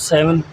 7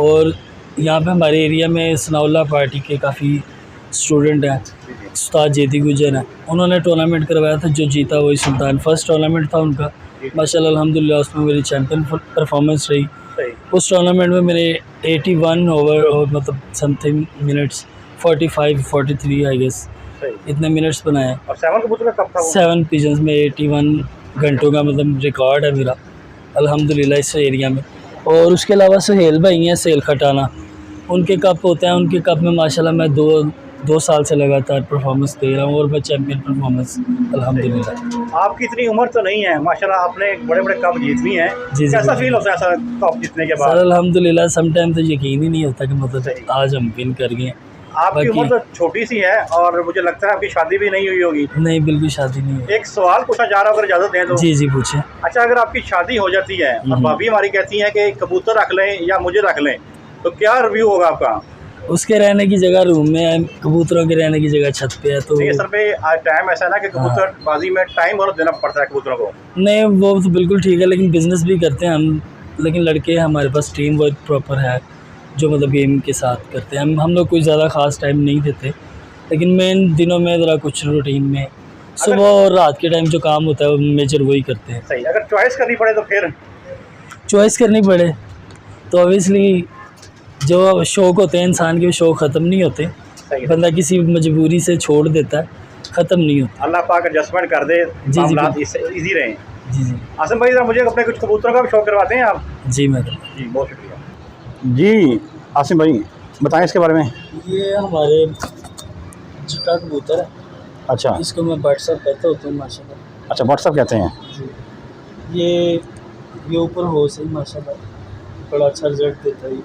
और यहाँ पे हमारे एरिया में सनाउल्लाह पार्टी के काफ़ी स्टूडेंट हैं, उस्ताद जेदी गुजर हैं, उन्होंने टूर्नामेंट करवाया था, जो जीता वही सुल्तान। फर्स्ट टूर्नामेंट था उनका, माशाल्लाह अल्हम्दुलिल्लाह उसमें मेरी चैम्पियन परफॉर्मेंस रही। सही उस टूर्नामेंट में मेरे 81 ओवर और मतलब समथिंग मिनट्स 45-43 आई गेस सही। इतने मिनट्स बनाए। और 7 कबूतर का कब था वो? 7 पिजन्स में 81 घंटों का मतलब रिकॉर्ड है मेरा अल्हम्दुलिल्लाह इस एरिया में। और उसके अलावा सुहेल भाई हैं सेल खटाना, उनके कप होते हैं, उनके कप में माशाल्लाह मैं दो साल से लगातार परफॉर्मेंस दे रहा हूँ और मैं चैम्पियन परफॉर्मेंस अल्हम्दुलिल्लाह। आपकी इतनी उम्र तो नहीं है माशाल्लाह, आपने बड़े बड़े कप जीत भी हैं। जी, जी, कैसा जी। फील होता है ऐसा कप जीतने के सर बाद? अल्हम्दुलिल्लाह समटाइम तो यकीन ही नहीं होता कि मतलब सही। आज हम विन कर गए। आपकी बाकी- उम्र तो छोटी सी है और मुझे लगता है आपकी शादी भी नहीं हुई होगी। नहीं बिल्कुल शादी नहीं है। एक सवाल पूछना चाह रहा हूँ, अगर इजाज़त दें तो। जी जी पूछें। अच्छा, अगर आपकी शादी हो जाती है और भाभी हमारी कहती हैं कि कबूतर रख लें या मुझे रख लें, तो क्या रिव्यू होगा आपका? उसके रहने की जगह रूम में है, कबूतरों के रहने की जगह छत पे है, तो देखिए सर पे टाइम ऐसा है ना कि कबूतर बाजी में टाइम बहुत देना पड़ता है कबूतरों को। नहीं वो तो बिल्कुल ठीक है, लेकिन बिज़नेस भी करते हैं हम, लेकिन लड़के हमारे पास टीम वर्क प्रॉपर है जो मतलब गेम के साथ करते हैं। हम लोग कोई ज़्यादा ख़ास टाइम नहीं देते, लेकिन मेन दिनों में ज़रा कुछ रूटीन में सुबह और रात के टाइम जो काम होता है वो मेजर वही करते हैं। सही। अगर चॉइस करनी पड़े तो फिर? चॉइस करनी पड़े तो ऑब्वियसली जो शौक़ होते हैं इंसान के, वो शौक़ ख़त्म नहीं होते, सही है। बंदा किसी मजबूरी से छोड़ देता है, ख़त्म नहीं होता। अल्लाह पाक एडजस्टमेंट कर दे, जी, मामलात बिल्कुल। ईजी रहें। जी जी आसिम भाई जरा मुझे अपने कुछ कबूतरों का भी शौक करवाते हैं आप? जी मैडम। जी बहुत शुक्रिया। जी आसिम भाई बताएं इसके बारे में। ये हमारे चिट्टा कबूतर है, अच्छा इसको मैं व्हाट्सअप कहता होता हूँ माशाल्लाह। अच्छा, व्हाट्सअप कहते हैं। जी ये ऊपर हो से माशाल्लाह बड़ा अच्छा रिजल्ट देता है ये,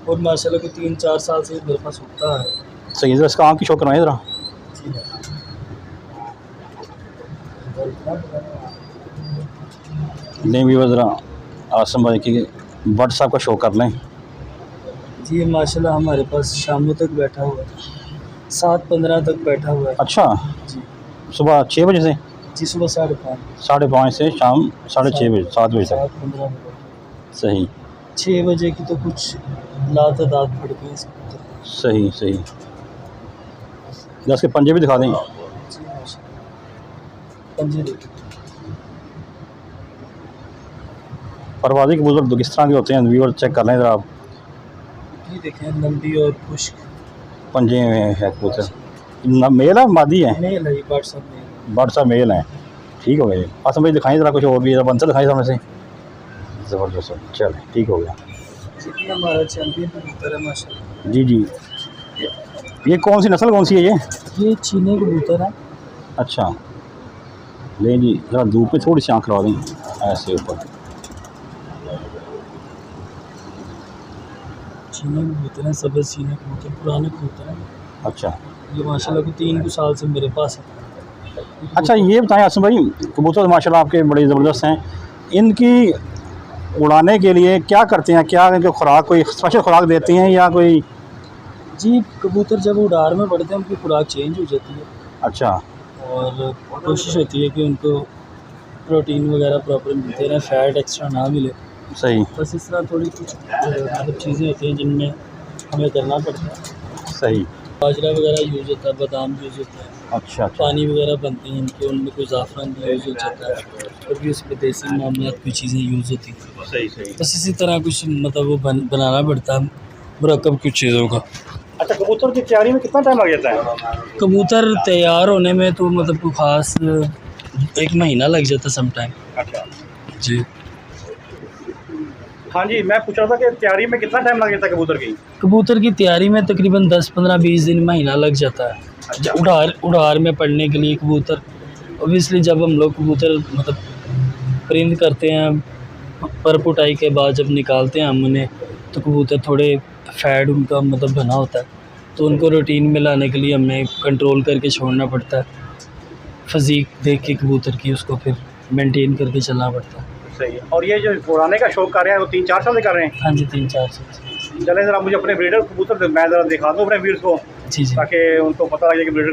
और माशाल्लाह को 3-4 साल से मेरे पास उठता है। सही, ज़रा इसका आँख की शौक करवाएं ज़रा। जी नहीं भी ज़रा आसिम भाई की व्हाट्सअप का शो कर लें। जी ये माशाल्लाह हमारे पास शामों तक बैठा हुआ है, 7:15 तक बैठा हुआ है। अच्छा, जी सुबह 6 बजे से जी सुबह 5:30 5:30 से शाम 6:30 बजे 7 बजे तक। 7:15 में सही 6 बजे की तो कुछ लातादाद पड़ गई इस कबूतर में। सही सही। दस के पंजे भी दिखा दें। जी माशाल्लाह पंजे देखिए। परवाज़ी कबूतर किस तरह के होते हैं व्यूअर चेक कर लें ज़रा आप। ये देखें लंबी और खुश्क पंजे में है कबूतर, मेल है मादी है? मेल है, ये व्हाट्सअप में। व्हाट्सअप मेल है। ठीक हो गया जी। आसिम भाई दिखाएं ज़रा कुछ और भी, ज़रा बंसर दिखाएं सामने से। ज़बरदस्त, चल ठीक हो गया। ये हमारा चैम्पियन कबूतर है माशाल्लाह। जी जी। ये कौन सी नस्ल कौन सी है ये? ये चीनी कबूतर है। अच्छा ले जी, ज़रा धूप में थोड़ी सी आँख लगा दें ऐसे ऊपर। चीनी कबूतर है, सब्ज़ चीनी कबूतर, पुराने कबूतर हैं। अच्छा ये माशाल्लाह को 3 साल से मेरे पास है। अच्छा, ये बताएं आसिम भाई, कबूतर माशाल्लाह आपके बड़े ज़बरदस्त हैं, इनकी उड़ाने के लिए क्या करते हैं? क्या इनकी खुराक कोई स्पेशल खुराक देती हैं या कोई? जी कबूतर जब उड़ार में बढ़ते हैं उनकी खुराक चेंज हो जाती है, अच्छा और कोशिश होती है कि उनको प्रोटीन वगैरह प्रॉपर मिलते रहे, फैट एक्स्ट्रा ना मिले। सही बस इस तरह थोड़ी कुछ मतलब चीज़ें होती हैं जिनमें हमें करना पड़ता है। सही। बाजरा वगैरह यूज़ होता है, बादाम यूज़ होता है, अच्छा अच्छा पानी वगैरह बनती हैं इनके, उनमें कोई ज़ाफ़रान भी यूज़ हो जाता है, और भी उसमें देसी मामलात की चीज़ें यूज़ होती हैं। सही सही। बस इसी तरह कुछ मतलब वो बनाना पड़ता है मुरक्कब कुछ चीज़ों का। अच्छा, कबूतर की तैयारी में कितना टाइम लग जाता है? कबूतर तैयार होने में तो मतलब कोई ख़ास 1 महीना लग जाता है सम टाइम। अच्छा जी हाँ जी, मैं पूछ रहा था कि तैयारी में कितना टाइम लग जाता है कबूतर की? कबूतर की तैयारी में तकरीबन 10-15-20 दिन महीना लग जाता है। अच्छा। उड़ार में पड़ने के लिए कबूतर, ओबियसली जब हम लोग कबूतर मतलब परिंद करते हैं, पर पुटाई के बाद जब निकालते हैं हम उन्हें, तो कबूतर थोड़े फैट उनका मतलब बना होता है, तो उनको रूटीन में लाने के लिए हमें कंट्रोल करके छोड़ना पड़ता है। फ़ज़ीक देख के कबूतर की उसको फिर मेंटेन करके चलना पड़ता है। सही है। और ये जो उड़ाने का शौक कर रहे हैं वो 3-4 साल से कर रहे हैं? हाँ जी 3-4 साल। चलें ज़रा मुझे अपने ब्रीडर कबूतर मैं ज़रा दिखा दूँ अपने व्यूअर्स को, जी जी ताकि उनको पता लगे कि ब्रीडर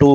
2